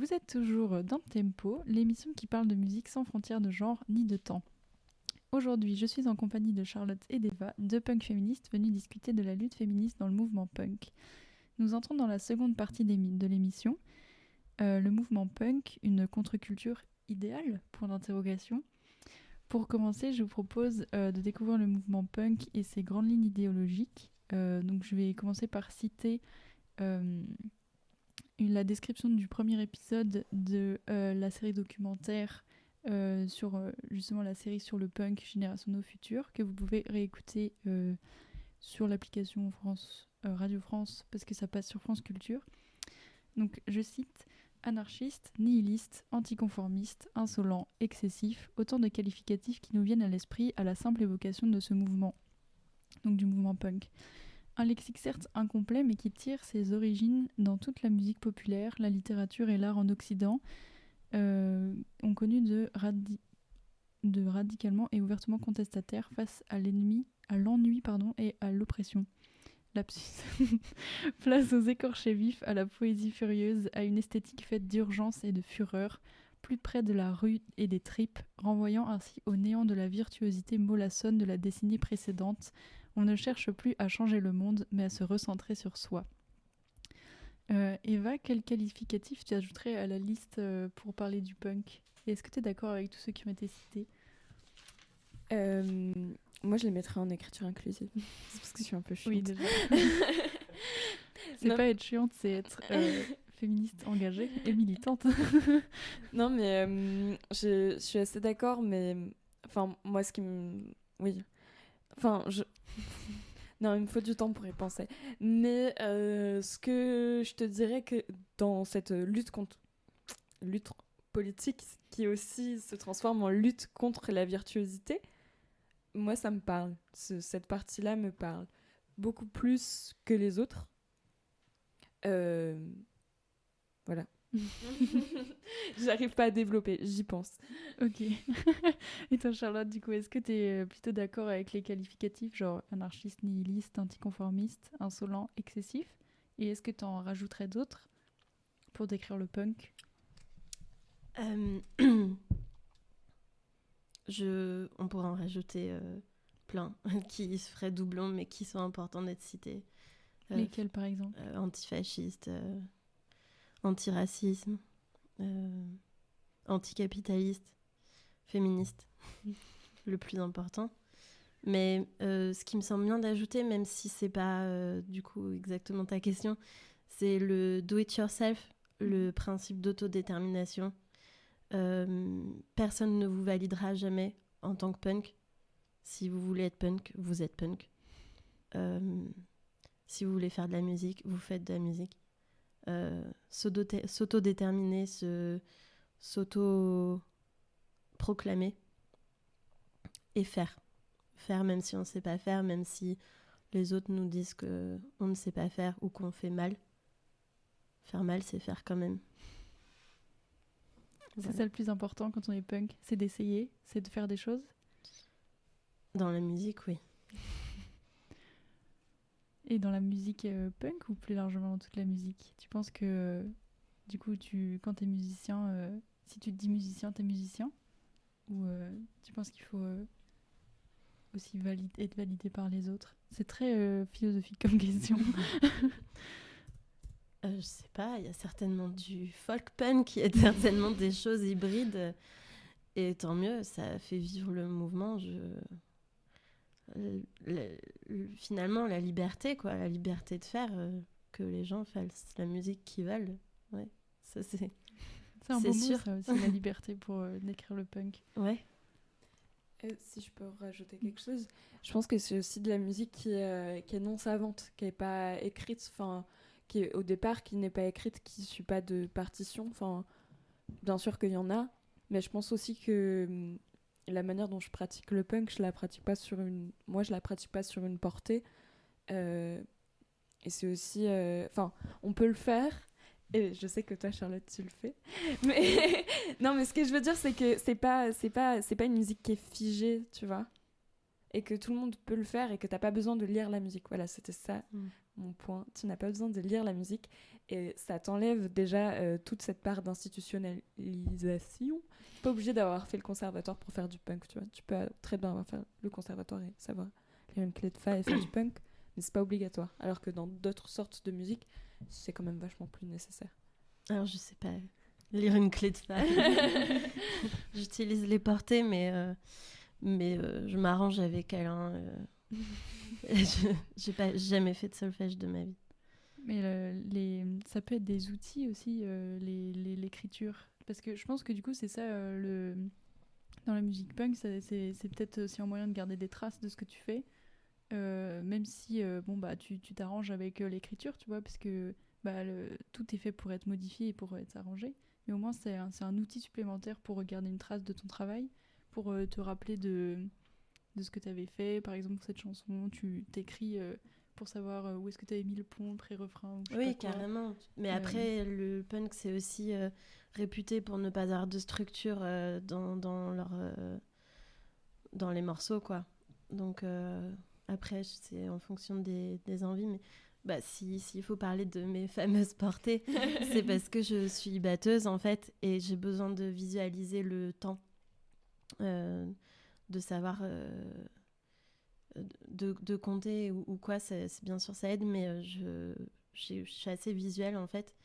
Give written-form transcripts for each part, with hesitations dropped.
Vous êtes toujours dans Tempo, l'émission qui parle de musique sans frontières de genre ni de temps. Aujourd'hui, je suis en compagnie de Charlotte et d'Eva, deux punks féministes venus discuter de la lutte féministe dans le mouvement punk. Nous entrons dans la seconde partie de l'émission. Le mouvement punk, une contre-culture idéale ? Point d'interrogation. Pour commencer, je vous propose de découvrir le mouvement punk et ses grandes lignes idéologiques. Donc je vais commencer par citer la description du premier épisode de la série documentaire sur justement la série sur le punk Génération Nos Futurs, que vous pouvez réécouter sur l'application Radio France, parce que ça passe sur France Culture. Donc je cite: anarchiste, nihiliste, anticonformiste, insolent, excessif, autant de qualificatifs qui nous viennent à l'esprit à la simple évocation de ce mouvement, donc du mouvement punk. Un lexique certes incomplet, mais qui tire ses origines dans toute la musique populaire, la littérature et l'art en Occident, ont connu de radicalement et ouvertement contestataires face à l'ennui, à l'ennui et à l'oppression. Lapsus. Place aux écorchés vifs, à la poésie furieuse, à une esthétique faite d'urgence et de fureur, plus près de la rue et des tripes, renvoyant ainsi au néant de la virtuosité mollassonne de la décennie précédente. On ne cherche plus à changer le monde, mais à se recentrer sur soi. Eva, quel qualificatif tu ajouterais à la liste pour parler du punk ? Et est-ce que tu es d'accord avec tous ceux qui ont été cités ? Moi, je les mettrais en écriture inclusive. C'est parce que je suis un peu chiante. Oui, déjà. C'est pas être chiante, c'est être féministe engagée et militante. Non, mais je suis assez d'accord, mais... Enfin, moi, ce qui me... Oui. Enfin, Non, il me faut du temps pour y penser. Mais ce que je te dirais que dans cette lutte politique, qui aussi se transforme en lutte contre la virtuosité, moi, ça me parle. Cette partie-là me parle beaucoup plus que les autres. Voilà. J'arrive pas à développer, j'y pense. Ok. Et toi, Charlotte, du coup, est-ce que tu es plutôt d'accord avec les qualificatifs, genre anarchiste, nihiliste, anticonformiste, insolent, excessif ? Et est-ce que tu en rajouterais d'autres pour décrire le punk ? On pourrait en rajouter plein qui se feraient doublon mais qui sont importants d'être cités. Lesquels, par exemple ? Antifasciste, antiracisme, anticapitaliste, féministe, le plus important. Mais ce qui me semble bien d'ajouter, même si c'est pas du coup exactement ta question, c'est le do it yourself, le principe d'autodétermination. Personne ne vous validera jamais en tant que punk. Si vous voulez être punk, vous êtes punk. Si vous voulez faire de la musique, vous faites de la musique. S'autodéterminer, s'auto-proclamer et faire même si on ne sait pas faire, même si les autres nous disent qu'on ne sait pas faire ou qu'on fait mal. Faire mal, c'est faire quand même. C'est ça le plus important quand on est punk, c'est d'essayer, c'est de faire des choses ? Dans la musique, oui. Et dans la musique punk ou plus largement dans toute la musique ? Tu penses que, du coup, quand t'es musicien, si tu te dis musicien, t'es musicien ? Ou tu penses qu'il faut aussi être validé par les autres ? C'est très philosophique comme question. Je sais pas, il y a certainement du folk punk, il y a certainement des choses hybrides. Et tant mieux, ça fait vivre le mouvement. Finalement, la liberté, quoi, la liberté de faire, que les gens fassent la musique qu'ils veulent. Ouais, ça c'est... C'est un beau mot, ça aussi, la liberté pour décrire le punk. Ouais. Si je peux rajouter quelque chose, je pense que c'est aussi de la musique qui est non savante, qui n'est pas écrite, enfin, qui est, au départ, qui n'est pas écrite, qui ne suit pas de partition. Enfin, bien sûr qu'il y en a, mais je pense aussi que la manière dont je pratique le punk, je la pratique pas sur une portée. Et c'est aussi... Enfin, on peut le faire. Et je sais que toi, Charlotte, tu le fais. Mais non, mais ce que je veux dire, c'est que c'est pas une musique qui est figée, tu vois. Et que tout le monde peut le faire et que t'as pas besoin de lire la musique. Voilà, c'était ça mon point. Tu n'as pas besoin de lire la musique et ça t'enlève déjà toute cette part d'institutionnalisation. T'es pas obligé d'avoir fait le conservatoire pour faire du punk, tu vois. Tu peux très bien avoir fait le conservatoire et savoir lire une clé de fa et faire du punk, mais c'est pas obligatoire. Alors que dans d'autres sortes de musique, c'est quand même vachement plus nécessaire. Alors, je sais pas lire une clé de fa. J'utilise les portées, mais je m'arrange avec elle. Hein, j'ai pas jamais fait de solfège de ma vie. Mais ça peut être des outils aussi, l'écriture. Parce que je pense que du coup, c'est ça, dans la musique punk, c'est peut-être aussi un moyen de garder des traces de ce que tu fais. Même si tu t'arranges avec l'écriture, tu vois, parce que tout est fait pour être modifié et pour être arrangé. Mais au moins, c'est un outil supplémentaire pour garder une trace de ton travail, pour te rappeler de ce que tu avais fait. Par exemple, pour cette chanson, tu t'écris pour savoir où est-ce que tu avais mis le pont, le pré-refrain. Ou je sais Oui, pas quoi. carrément. Mais après, le punk, c'est aussi réputé pour ne pas avoir de structure dans les morceaux, quoi. Donc, après, c'est en fonction des envies. Mais s'il faut parler de mes fameuses portées, c'est parce que je suis batteuse, en fait, et j'ai besoin de visualiser le temps. De savoir de compter ou quoi, bien sûr ça aide, mais je suis assez visuelle en fait,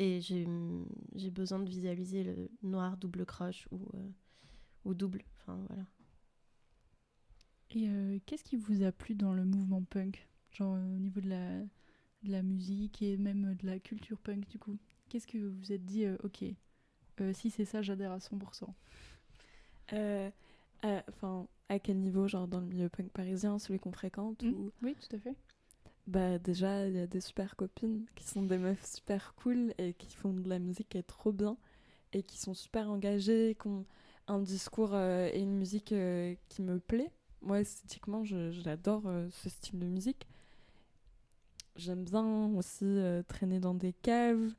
et j'ai besoin de visualiser le noir, double croche ou double, enfin voilà. Et qu'est-ce qui vous a plu dans le mouvement punk, genre au niveau de la musique et même de la culture punk du coup? Qu'est-ce que vous vous êtes dit, ok, si c'est ça, j'adhère à 100%. Enfin, à quel niveau, genre dans le milieu punk parisien, celui qu'on fréquente ou... Oui, tout à fait. Bah déjà, il y a des super copines qui sont des meufs super cool et qui font de la musique qui est trop bien et qui sont super engagées, qui ont un discours et une musique qui me plaît. Moi, esthétiquement, j'adore ce style de musique. J'aime bien aussi traîner dans des caves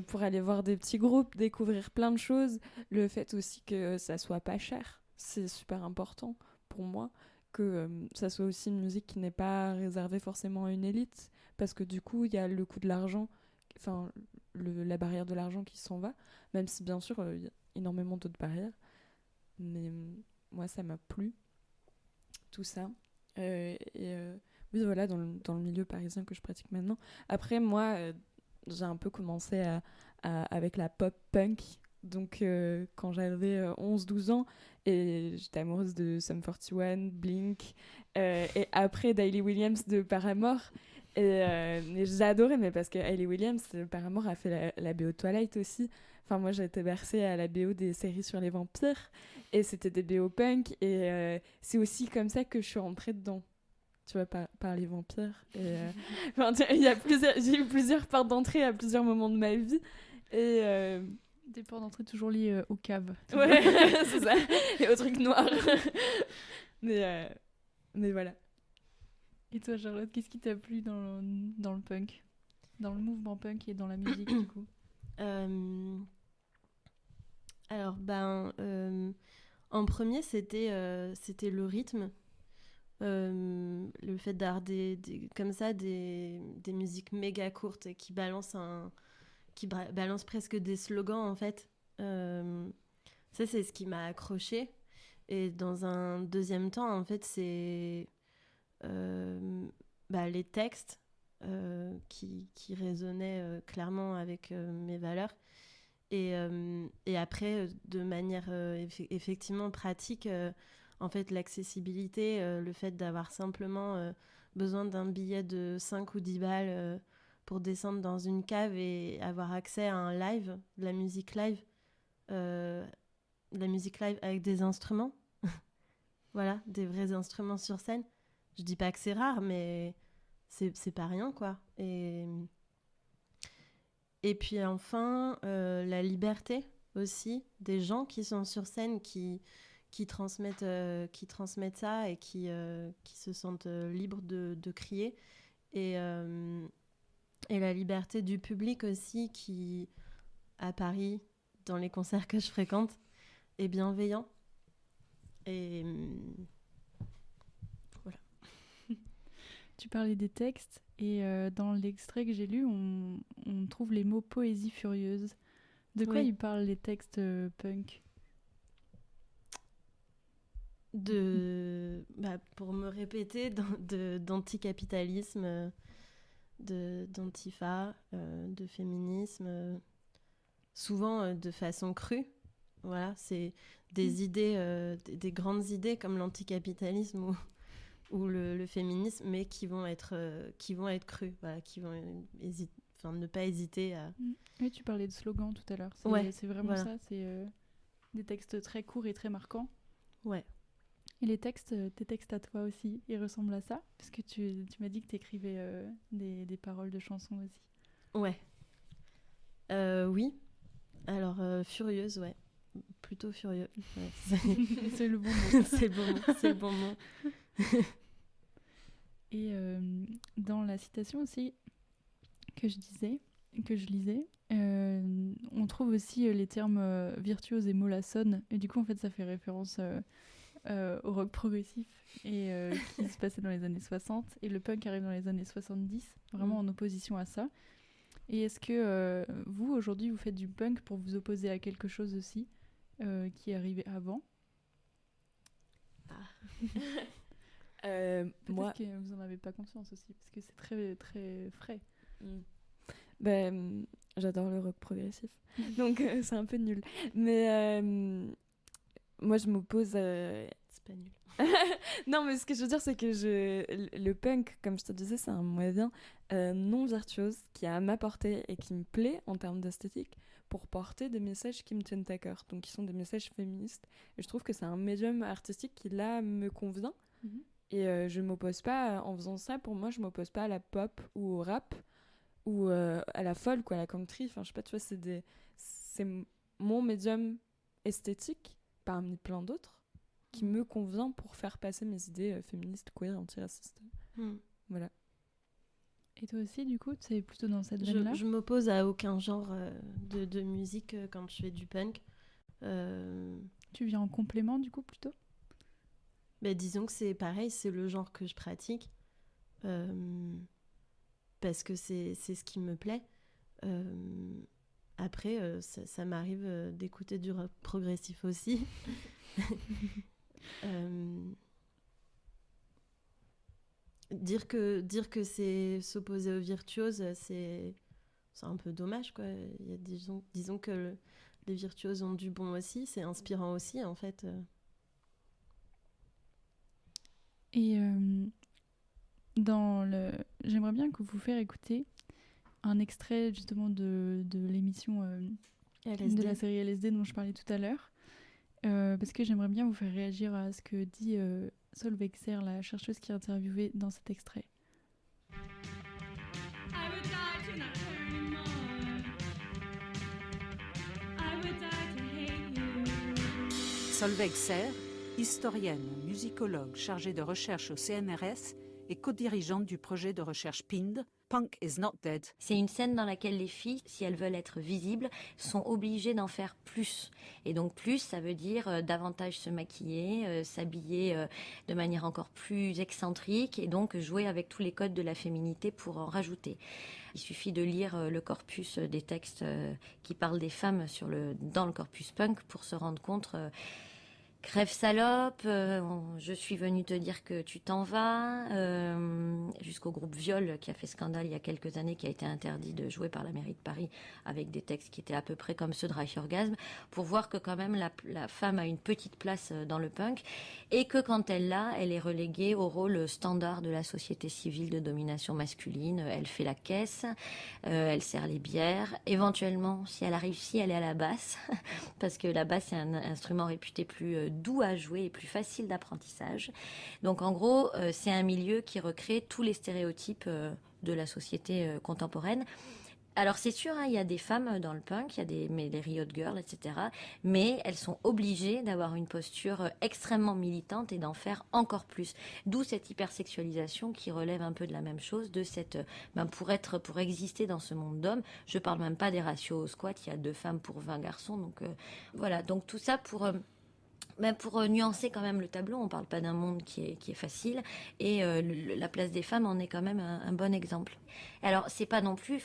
pour aller voir des petits groupes, découvrir plein de choses. Le fait aussi que ça soit pas cher, c'est super important pour moi. Que ça soit aussi une musique qui n'est pas réservée forcément à une élite. Parce que du coup, il y a le coût de l'argent, enfin la barrière de l'argent qui s'en va. Même si bien sûr, il y a énormément d'autres barrières. Mais moi, ça m'a plu, tout ça. Oui, voilà, dans le milieu parisien que je pratique maintenant. Après, moi, j'ai un peu commencé avec la pop punk. Donc, quand j'avais 11-12 ans, et j'étais amoureuse de Sum 41, Blink, et après d'Hayley Williams de Paramore. Et j'ai adoré, mais parce que Hayley Williams, Paramore a fait la BO de Twilight aussi. Enfin, moi, j'ai été bercée à la BO des séries sur les vampires, et c'était des BO punk, et c'est aussi comme ça que je suis rentrée dedans. Tu vois, par les vampires. Enfin, j'ai eu plusieurs portes d'entrée à plusieurs moments de ma vie. Et Des ports d'entrée toujours liés aux caves. ouais, c'est ça. Et aux trucs noirs. Mais voilà. Et toi, Charlotte, qu'est-ce qui t'a plu dans le punk? Dans le mouvement punk et dans la musique, du coup? Alors, en premier, c'était le rythme. Le fait d'avoir comme ça des musiques méga courtes et qui balancent presque des slogans en fait. Ça c'est ce qui m'a accroché, et dans un deuxième temps en fait c'est les textes qui résonnaient clairement avec mes valeurs, et après de manière effectivement pratique, en fait, l'accessibilité, le fait d'avoir simplement besoin d'un billet de 5 ou 10 balles pour descendre dans une cave et avoir accès à un live, de la musique live avec des instruments. Voilà, des vrais instruments sur scène. Je dis pas que c'est rare, mais c'est pas rien, quoi. Et puis enfin, la liberté aussi des gens qui sont sur scène, qui transmettent ça et qui se sentent libres de crier, et la liberté du public aussi, qui à Paris, dans les concerts que je fréquente, est bienveillant, et voilà. tu parlais des textes et dans l'extrait que j'ai lu, on trouve les mots poésie furieuse. De quoi Oui. ils parlent les textes punk? Pour me répéter, d'anticapitalisme, d'antifa, de féminisme, souvent de façon crue. Voilà, c'est des idées, des grandes idées comme l'anticapitalisme ou le féminisme, mais qui vont être crues, voilà, qui vont ne pas hésiter à... Oui, tu parlais de slogan tout à l'heure. C'est vraiment voilà. ça, c'est des textes très courts et très marquants. Ouais. Et tes textes à toi aussi, ils ressemblent à ça? Parce que tu m'as dit que tu écrivais des paroles de chansons aussi. Ouais. Oui. Alors, furieuse, ouais. Plutôt furieux. Ouais, c'est le bon mot. c'est le bon mot. Et dans la citation aussi que je lisais, on trouve aussi les termes virtuose et mollassonne. Et du coup, en fait, ça fait référence au rock progressif et qui se passait dans les années 60. Et le punk arrive dans les années 70, vraiment en opposition à ça. Et est-ce que vous, aujourd'hui, vous faites du punk pour vous opposer à quelque chose aussi qui est arrivé avant? Moi, que vous en avez pas conscience aussi, parce que c'est très, très frais. J'adore le rock progressif, donc c'est un peu nul. Mais moi, je m'oppose à... C'est pas nul. Non, mais ce que je veux dire, c'est que le punk, comme je te disais, c'est un moyen non virtuose qui est à ma portée et qui me plaît en termes d'esthétique pour porter des messages qui me tiennent à cœur, donc qui sont des messages féministes. Et je trouve que c'est un médium artistique qui, là, me convient. Et je m'oppose pas, en faisant ça, pour moi, je m'oppose pas à la pop ou au rap ou à la folk ou à la country. Enfin, je sais pas, tu vois, c'est mon médium esthétique parmi plein d'autres qui me convient pour faire passer mes idées féministes, queer, antiracistes. Voilà. Et toi aussi, du coup, c'est plutôt dans cette veine-là? Je m'oppose à aucun genre de musique quand je fais du punk. Tu viens en complément, du coup, plutôt? Disons que c'est pareil, c'est le genre que je pratique. Parce que c'est ce qui me plaît. Après, ça m'arrive d'écouter du rock progressif aussi. Dire que c'est s'opposer aux virtuoses, c'est un peu dommage, quoi. Il y a disons que les virtuoses ont du bon aussi, c'est inspirant aussi, en fait. Et j'aimerais bien que vous faire écouter un extrait justement de l'émission de la série LSD dont je parlais tout à l'heure, parce que j'aimerais bien vous faire réagir à ce que dit Solveig Serre, la chercheuse qui est interviewée dans cet extrait. Solveig Serre, historienne, musicologue chargée de recherche au CNRS et co-dirigeante du projet de recherche PIND, Punk is Not Dead. C'est une scène dans laquelle les filles, si elles veulent être visibles, sont obligées d'en faire plus. Et donc plus, ça veut dire davantage se maquiller, s'habiller de manière encore plus excentrique et donc jouer avec tous les codes de la féminité pour en rajouter. Il suffit de lire le corpus des textes qui parlent des femmes dans le corpus punk pour se rendre compte... Crève salope, je suis venue te dire que tu t'en vas, jusqu'au groupe Viol qui a fait scandale il y a quelques années, qui a été interdit de jouer par la mairie de Paris avec des textes qui étaient à peu près comme ceux de Reich Orgasme, pour voir que quand même la femme a une petite place dans le punk et que quand elle l'a, elle est reléguée au rôle standard de la société civile de domination masculine. Elle fait la caisse, elle sert les bières, éventuellement si elle a réussi, elle est à la basse parce que la basse est un instrument réputé plus doux à jouer et plus facile d'apprentissage. Donc en gros, c'est un milieu qui recrée tous les stéréotypes de la société contemporaine. Alors c'est sûr, il y a des femmes dans le punk, il y a les Riot Girls, etc. Mais elles sont obligées d'avoir une posture extrêmement militante et d'en faire encore plus. D'où cette hypersexualisation qui relève un peu de la même chose, de cette pour exister dans ce monde d'hommes. Je parle même pas des ratios au squat, il y a 2 femmes pour 20 garçons. Donc voilà, donc tout ça pour Ben pour nuancer quand même le tableau, on ne parle pas d'un monde qui est facile, et la place des femmes en est quand même un bon exemple. Alors c'est pas non plus,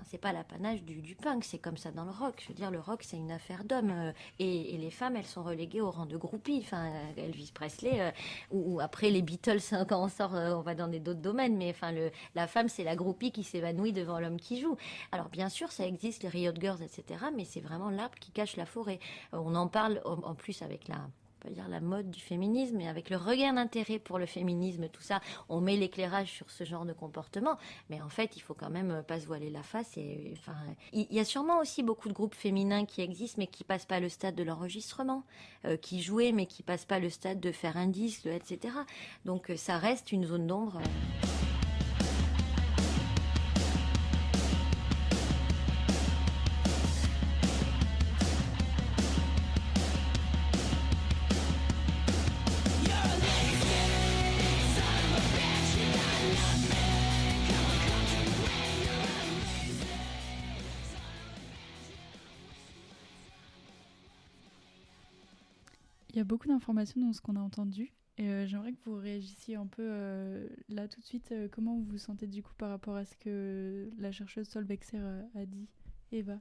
c'est pas l'apanage du punk, c'est comme ça dans le rock. Je veux dire, le rock c'est une affaire d'hommes, et les femmes elles sont reléguées au rang de groupies. Enfin, Elvis Presley ou après les Beatles, hein, quand on sort, on va dans d'autres domaines, mais enfin la femme c'est la groupie qui s'évanouit devant l'homme qui joue. Alors bien sûr ça existe, les Riot Girls, etc., mais c'est vraiment l'arbre qui cache la forêt. On en parle en plus avec on peut dire la mode du féminisme, et avec le regain d'intérêt pour le féminisme, tout ça, on met l'éclairage sur ce genre de comportement, mais en fait, il faut quand même pas se voiler la face. Et enfin, il y a sûrement aussi beaucoup de groupes féminins qui existent, mais qui passent pas le stade de l'enregistrement, qui jouaient, mais qui passent pas le stade de faire un disque, etc. Donc, ça reste une zone d'ombre. Il y a beaucoup d'informations dans ce qu'on a entendu. Et j'aimerais que vous réagissiez un peu là tout de suite. Comment vous vous sentez du coup par rapport à ce que la chercheuse Sol Vexer a dit, Eva?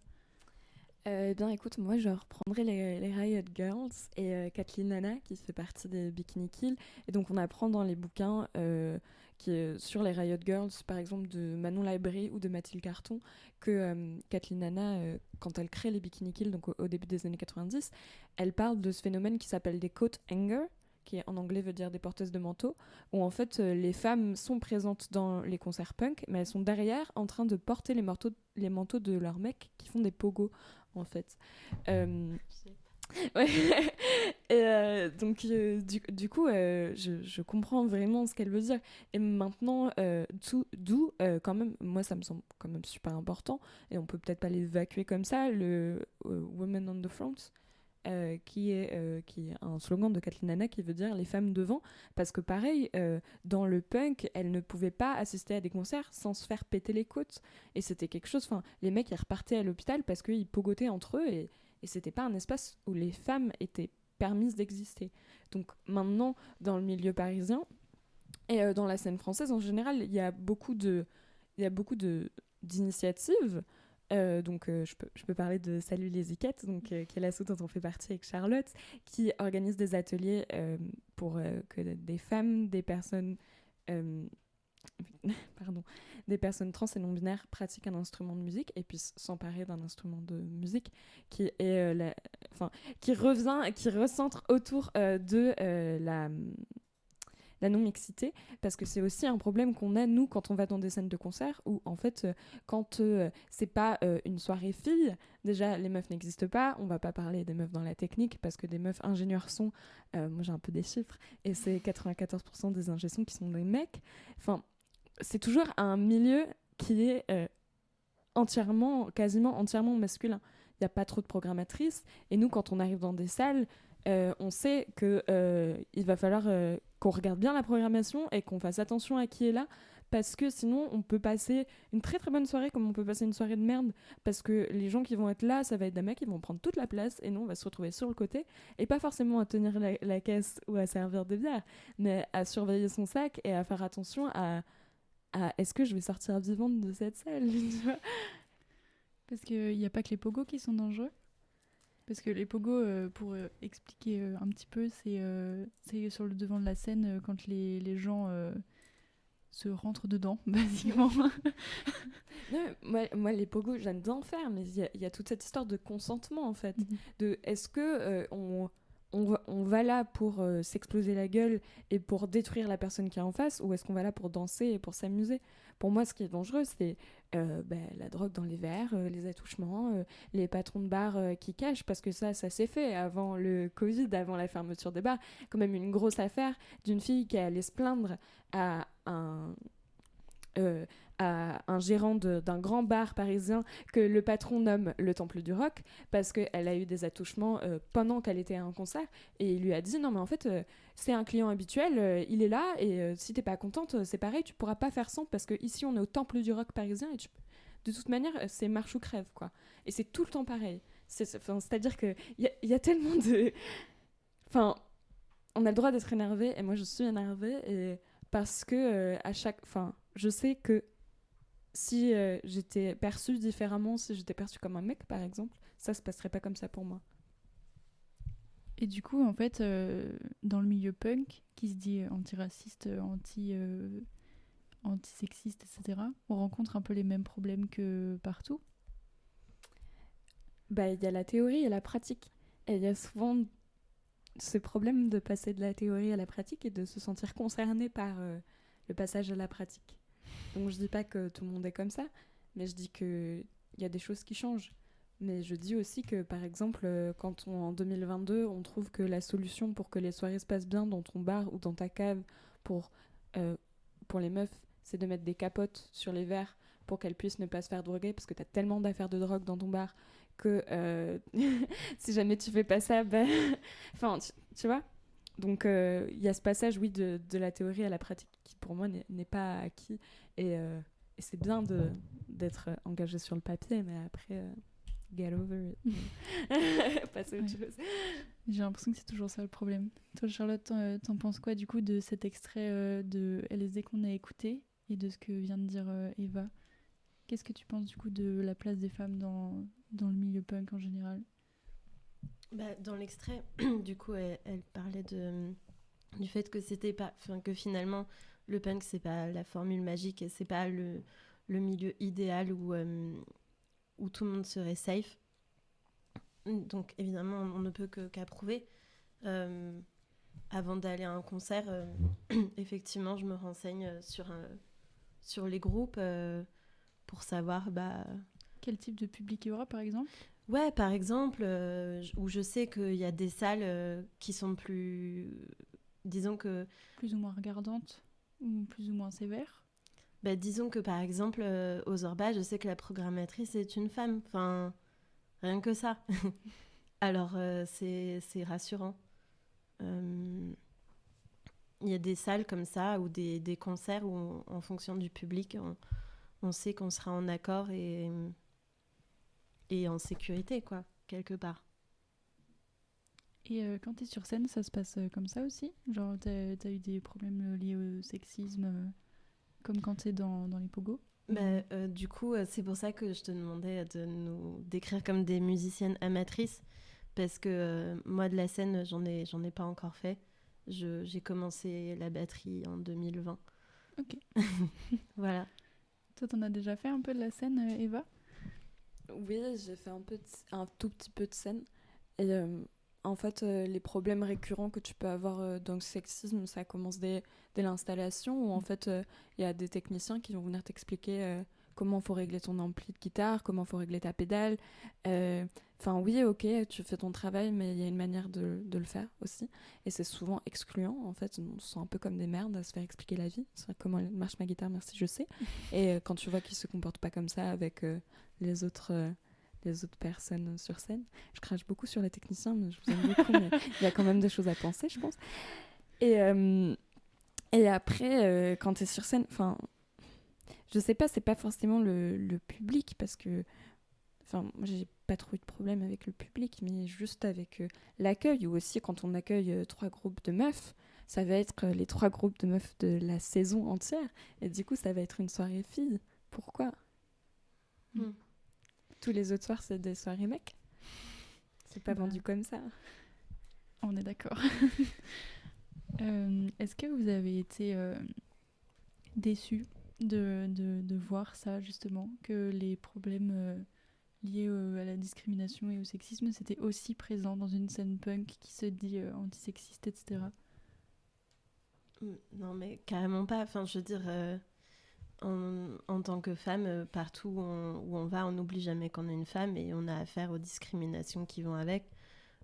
Bien écoute, moi je reprendrai les Riot Girls et Kathleen Hanna qui fait partie des Bikini Kill. Et donc on apprend dans les bouquins sur les Riot Girls, par exemple de Manon Labrie ou de Mathilde Carton, que Kathleen Hanna, quand elle crée les Bikini Kill, donc au début des années 90, elle parle de ce phénomène qui s'appelle des coat hangers, qui en anglais veut dire des porteuses de manteaux, où en fait les femmes sont présentes dans les concerts punk, mais elles sont derrière en train de porter les manteaux de leurs mecs qui font des pogos en fait. Ouais. Et donc du coup je comprends vraiment ce qu'elle veut dire, et maintenant d'où quand même moi ça me semble quand même super important, et on peut peut-être pas l'évacuer comme ça, le Women on the Front, qui est un slogan de Kathleen Hanna qui veut dire les femmes devant, parce que pareil, dans le punk, elle ne pouvait pas assister à des concerts sans se faire péter les côtes, et c'était quelque chose, enfin les mecs ils repartaient à l'hôpital parce qu'ils pogotaient entre eux, et c'était pas un espace où les femmes étaient permises d'exister. Donc maintenant, dans le milieu parisien et dans la scène française en général, il y a beaucoup d'initiatives. Je peux parler de Salut les Iquettes, qui est l'asso dont on fait partie avec Charlotte, qui organise des ateliers pour que des femmes, des personnes des personnes trans et non-binaires pratiquent un instrument de musique et puissent s'emparer d'un instrument de musique qui est qui recentre autour de la non-mixité, parce que c'est aussi un problème qu'on a, nous, quand on va dans des scènes de concert, où, en fait, quand c'est pas une soirée filles, déjà, les meufs n'existent pas, on va pas parler des meufs dans la technique, parce que des meufs ingénieurs son, moi j'ai un peu des chiffres, et c'est 94% des ingé sons qui sont des mecs. Enfin, c'est toujours un milieu qui est quasiment entièrement masculin. Il n'y a pas trop de programmatrices, et nous, quand on arrive dans des salles, on sait qu'il va falloir qu'on regarde bien la programmation et qu'on fasse attention à qui est là, parce que sinon on peut passer une très très bonne soirée comme on peut passer une soirée de merde, parce que les gens qui vont être là, ça va être des mecs qui vont prendre toute la place, et nous on va se retrouver sur le côté, et pas forcément à tenir la caisse ou à servir des bières, mais à surveiller son sac et à faire attention à est-ce que je vais sortir vivante de cette salle, tu vois. Parce qu'il n'y a pas que les pogos qui sont dangereux. Parce que les pogos, pour expliquer un petit peu, c'est sur le devant de la scène quand les gens se rentrent dedans, basiquement. Non, moi, les pogos, j'aime bien en faire, mais il y a toute cette histoire de consentement, en fait. De est-ce que on va là pour s'exploser la gueule et pour détruire la personne qui est en face, ou est-ce qu'on va là pour danser et pour s'amuser? Pour moi, ce qui est dangereux, c'est la drogue dans les verres, les attouchements, les patrons de bar qui cachent, parce que ça s'est fait avant le Covid, avant la fermeture des bars. Quand même une grosse affaire d'une fille qui allait se plaindre à un gérant d'un grand bar parisien que le patron nomme le Temple du Rock, parce qu'elle a eu des attouchements pendant qu'elle était à un concert, et il lui a dit non mais en fait c'est un client habituel, il est là, et si t'es pas contente, c'est pareil, tu pourras pas faire sans, parce que ici on est au Temple du Rock parisien, et de toute manière c'est marche ou crève, quoi. Et c'est tout le temps pareil. C'est-à-dire que il y a tellement de... Enfin, on a le droit d'être énervé, et moi je suis énervée, et parce que je sais que si j'étais perçue différemment, si j'étais perçue comme un mec par exemple, ça se passerait pas comme ça pour moi. Et du coup, en fait, dans le milieu punk, qui se dit antiraciste, antisexiste, etc., on rencontre un peu les mêmes problèmes que partout. Bah, il y a la théorie et la pratique. Et il y a souvent ce problème de passer de la théorie à la pratique et de se sentir concerné par le passage à la pratique. Donc je dis pas que tout le monde est comme ça, mais je dis qu'il y a des choses qui changent. Mais je dis aussi que, par exemple, quand en 2022, on trouve que la solution pour que les soirées se passent bien dans ton bar ou dans ta cave pour, pour les meufs, c'est de mettre des capotes sur les verres pour qu'elles puissent ne pas se faire droguer, parce que t'as tellement d'affaires de drogue dans ton bar que si jamais tu fais pas ça, ben... enfin, tu vois. Donc il y a ce passage, oui, de la théorie à la pratique qui, pour moi, n'est pas acquis. Et c'est bien d'être engagé sur le papier, mais après... get over it. Passer à autre chose. J'ai l'impression que c'est toujours ça le problème. Toi, Charlotte, t'en penses quoi du coup de cet extrait de LSD qu'on a écouté et de ce que vient de dire Eva? Qu'est-ce que tu penses du coup de la place des femmes dans le milieu punk en général? Dans l'extrait, du coup, elle parlait du fait que c'était pas, que finalement le punk c'est pas la formule magique et c'est pas le milieu idéal où tout le monde serait safe. Donc évidemment, on ne peut qu'approuver. Avant d'aller à un concert, effectivement, je me renseigne sur les groupes pour savoir... Quel type de public il y aura, par exemple? Ouais, par exemple, où je sais qu'il y a des salles qui sont plus... Disons que... Plus ou moins regardantes ou plus ou moins sévères? Disons que, par exemple, aux Zorba, je sais que la programmatrice est une femme. Enfin, rien que ça. Alors, c'est rassurant. Il y a des salles comme ça, ou des concerts où, en fonction du public, on sait qu'on sera en accord et en sécurité, quoi, quelque part. Et quand t'es sur scène, ça se passe comme ça aussi? Genre, t'as eu des problèmes liés au sexisme, comme quand t'es dans les pogos? Du coup, c'est pour ça que je te demandais de nous décrire comme des musiciennes amatrices, parce que moi, de la scène, j'en ai pas encore fait. J'ai commencé la batterie en 2020. Ok. Voilà. Toi, t'en as déjà fait un peu de la scène, Eva? Oui, j'ai fait un tout petit peu de scène. Et en fait, les problèmes récurrents que tu peux avoir dans le sexisme, ça commence dès l'installation, où en fait, il y a des techniciens qui vont venir t'expliquer comment il faut régler ton ampli de guitare, comment il faut régler ta pédale. Enfin, oui, ok, tu fais ton travail, mais il y a une manière de le faire aussi. Et c'est souvent excluant, en fait. On se sent un peu comme des merdes à se faire expliquer la vie. C'est comment marche ma guitare, merci, je sais. Et quand tu vois qu'ils se comportent pas comme ça avec les autres personnes sur scène. Je crache beaucoup sur les techniciens, mais je vous aime beaucoup, mais il y a quand même des choses à penser, je pense. Et après, quand tu es sur scène, enfin, je sais pas, c'est pas forcément le public, parce que, enfin, moi, j'ai pas trop eu de problème avec le public, mais juste avec l'accueil, ou aussi quand on accueille 3 groupes de meufs, ça va être les 3 groupes de meufs de la saison entière, et du coup, ça va être une soirée filles. Pourquoi Tous les autres soirs, c'est des soirées mecs. C'est pas vendu comme ça. On est d'accord. Est-ce que vous avez été déçus de voir ça, justement, que les problèmes liés à la discrimination et au sexisme, c'était aussi présent dans une scène punk qui se dit antisexiste, etc. Non, mais carrément pas. Enfin, je veux dire... En tant que femme, partout où on va, on n'oublie jamais qu'on est une femme et on a affaire aux discriminations qui vont avec.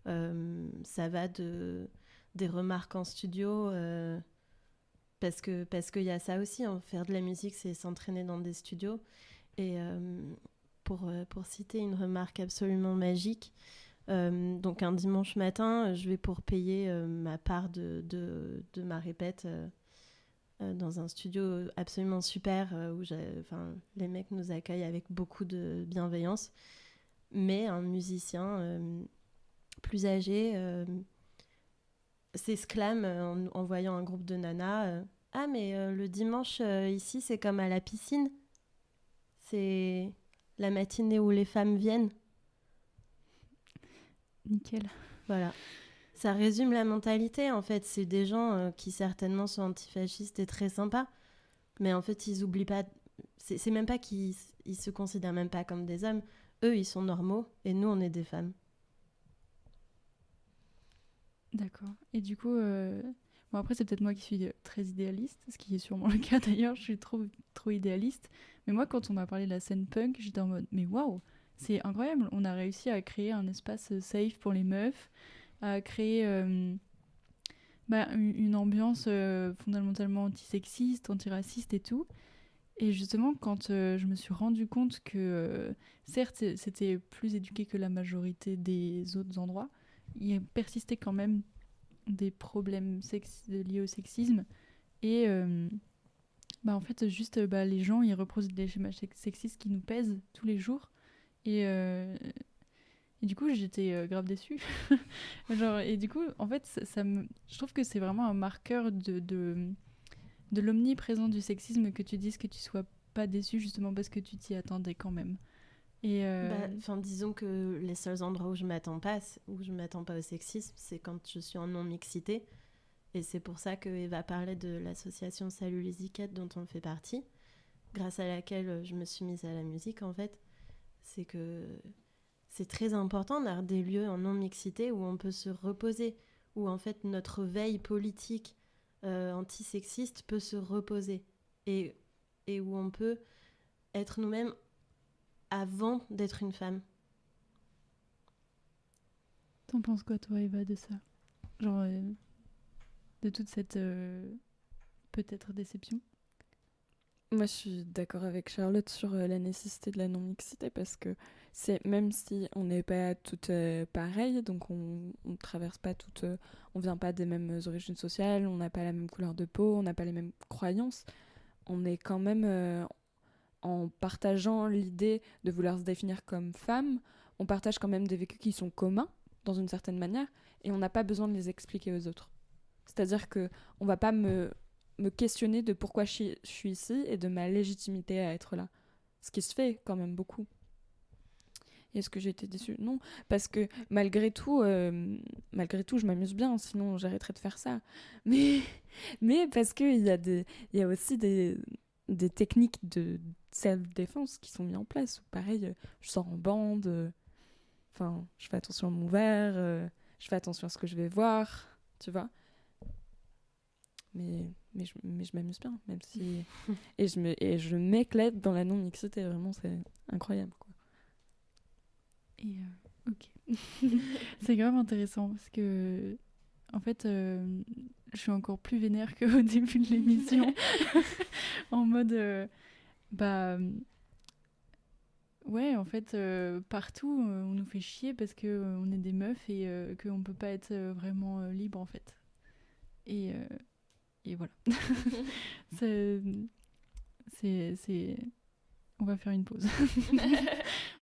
Ça va des remarques en studio, parce qu'il y a ça aussi, hein. Faire de la musique, c'est s'entraîner dans des studios. Et pour citer une remarque absolument magique, donc un dimanche matin, je vais pour payer ma part de ma répète dans un studio absolument super où les mecs nous accueillent avec beaucoup de bienveillance, mais un musicien plus âgé s'exclament en voyant un groupe de nanas ah, mais le dimanche, ici, c'est comme à la piscine. C'est la matinée où les femmes viennent. Nickel. Voilà. Ça résume la mentalité, en fait. C'est des gens qui certainement sont antifascistes et très sympas, mais en fait, ils oublient pas... C'est même pas qu'ils ils se considèrent même pas comme des hommes. Eux, ils sont normaux, et nous, on est des femmes. D'accord. Et du coup, bon après c'est peut-être moi qui suis très idéaliste, ce qui est sûrement le cas d'ailleurs, je suis trop idéaliste. Mais moi quand on m'a parlé de la scène punk, j'étais en mode mais waouh, c'est incroyable, on a réussi à créer un espace safe pour les meufs, à créer une ambiance fondamentalement antisexiste, antiraciste et tout. Et justement quand je me suis rendu compte que certes c'était plus éduqué que la majorité des autres endroits, il persistait quand même des problèmes liés au sexisme et en fait juste les gens ils reproduisent des schémas sexistes qui nous pèsent tous les jours et du coup j'étais grave déçue genre et du coup en fait je trouve que c'est vraiment un marqueur de l'omniprésence du sexisme que tu dises que tu sois pas déçue justement parce que tu t'y attendais quand même. Et disons que les seuls endroits où je m'attends pas au sexisme, c'est quand je suis en non-mixité. Et c'est pour ça que Eva parlait de l'association Salut les Iquettes dont on fait partie, grâce à laquelle je me suis mise à la musique en fait. C'est que c'est très important d'avoir des lieux en non-mixité où on peut se reposer, où en fait notre veille politique antisexiste peut se reposer et où on peut être nous-mêmes avant d'être une femme. T'en penses quoi toi Eva de ça? Genre de toute cette peut-être déception? Moi, je suis d'accord avec Charlotte sur la nécessité de la non-mixité parce que c'est même si on n'est pas toutes pareilles, donc on traverse pas toutes, on vient pas des mêmes origines sociales, on n'a pas la même couleur de peau, on n'a pas les mêmes croyances, on est quand même en partageant l'idée de vouloir se définir comme femme, on partage quand même des vécus qui sont communs dans une certaine manière et on n'a pas besoin de les expliquer aux autres. C'est-à-dire que on va pas me questionner de pourquoi je suis ici et de ma légitimité à être là. Ce qui se fait quand même beaucoup. Et est-ce que j'ai été déçue? Non, parce que malgré tout, je m'amuse bien, sinon j'arrêterais de faire ça. Mais parce qu'il y a aussi des techniques de self-défense qui sont mises en place. Pareil, je sors en bande, je fais attention à mon verre, je fais attention à ce que je vais voir, tu vois. Mais je m'amuse bien, même si... et je m'éclate dans la non-mixité, vraiment, c'est incroyable, quoi. Et ok. C'est grave intéressant, parce que, en fait, je suis encore plus vénère qu'au début de l'émission. En mode... ouais, en fait, partout, on nous fait chier parce qu'on est des meufs et qu'on peut pas être vraiment libre, en fait. Et voilà. c'est... On va faire une pause.